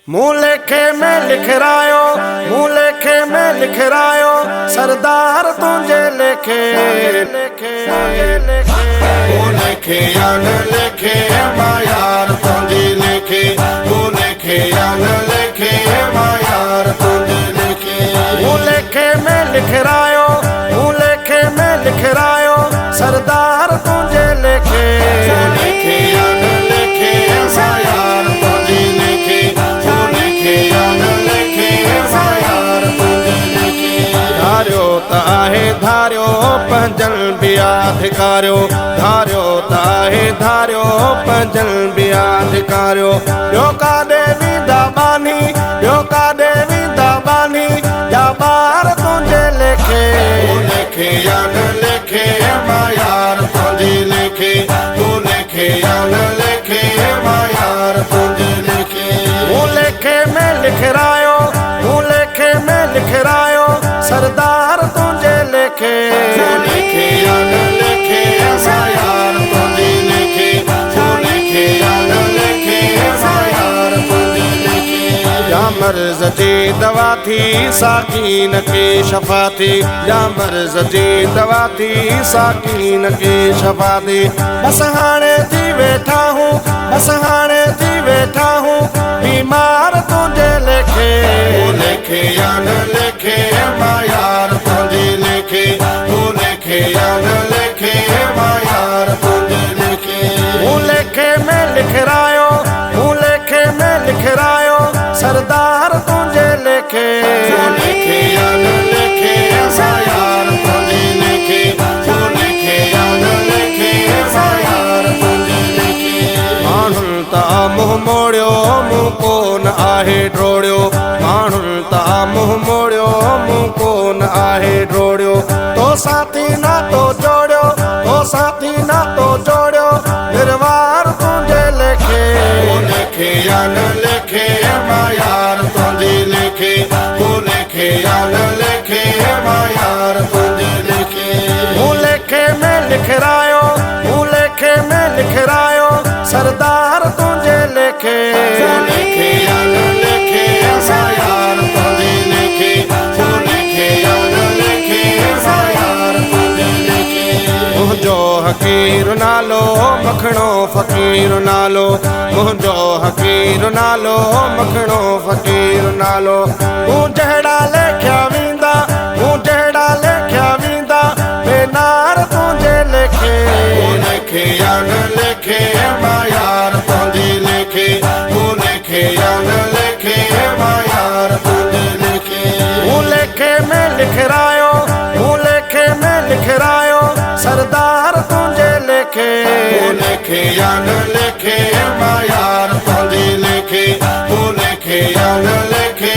मुँह लेखे में लिख रायो, मुँह लेखे में लिख रायो, सरदार तुझे लेखे लेखे लेखे। मुँह लेखे या न लेखे मायार तुझे लेखे, मुँह लेखे या न लेखे मायार तुझे लेखे। मुँह लेखे में लिख रायो, मुँह लेखे में लिख रायो, सरदार तुझे लेखे लेखे या न लेखे मायार तुझे लेखे, मुँह लेखे या न लेखे मायार तुझे लेखे। धार्यो ताहे धार्यो पंजल बियाधिकार्यो, धार्यो ताहे धार्यो पंजल बियाधिकार्यो। ॿियो काॾे वेंदा बानी, ॿियो काॾे वेंदा बानी, या ॿार तुंहिंजे लेखे लेखे या न लेखे मायार तुंहिंजे लेखे, तूं लेखे या न लेखे मायार तुंहिंजे लेखे। मूं लेखे में लिख रायो, मूं लेखे में लिख रायो, सरदार तुंहिंजे लेखे लेखे या न लेखे मायार तुंहिंजे लेखे, तूं लेखे या न लेखे मायार तुंहिंजे लेखे। या मर्ज़ जी दवा थी साकीन के शफ़ा थी, या मर्ज़ जी दवा थी साकीन के शफ़ा थी। बस हाणे थी वेठा हूँ, बस हाणे थी वेठा हूँ, बीमार तुंहिंजे लेखे लेखे या न लेखे मायार तुंहिंजे लेखे, तूं लेखे या न लेखे मायार तुंहिंजे लेखे। मूं लेखे में लिख रायो, मूं लेखे में लिख रायो, सरदार तुंहिंजे लेखे लेखे या न लेखे मायार तुंहिंजे लेखे, तूं लेखे या न लेखे मायार तुंहिंजे लेखे। माण्हुनि ता मुंहुं मोड़ियो, मूं कोन आहे ड्रोड़ियो, माण्हुनि ता मुंहुं मोड़ियो, मूं कोन आहे ड्रोड़ियो। तो साथी नातो जोड़ियो, तो साथी नातो जोड़ियो, निर्वार तुंहिंजे लेखे लेखे या न लेखे मायार तुंहिंजे लेखे, तूं लेखे या न लेखे मायार तुंहिंजे लेखे। मूं लेखे में लिख रायो, मूं लेखे में लिख रायो, सरदार तुंहिंजे लेखे लेखे या न लेखे मायार तुंहिंजे लेखे, तूं लेखे या न लेखे मायार तुंहिंजे लेखे। मुंहिंजो हकीर नालो मखणो फ़कीर नालो, मुंहिंजो हकीर नालो मखणो फ़कीर नालो। मूं जहिड़ा लेखिया वेंदा, मूं जहिड़ा लेखिया वेंदा, बेनार तुंहिंजे लेखे लेखे या न लेखे मायार तुंहिंजे लेखे, तूं लेखे या न लेखे मायार तुंहिंजे लेखे। मूं लेखे में लिख रायो, मूं लेखे में लिख रायो, सरदार तुंहिंजे लेखे लेखे या न लेखे मायार तुंहिंजे लेखे, तूं लेखे या न लेखे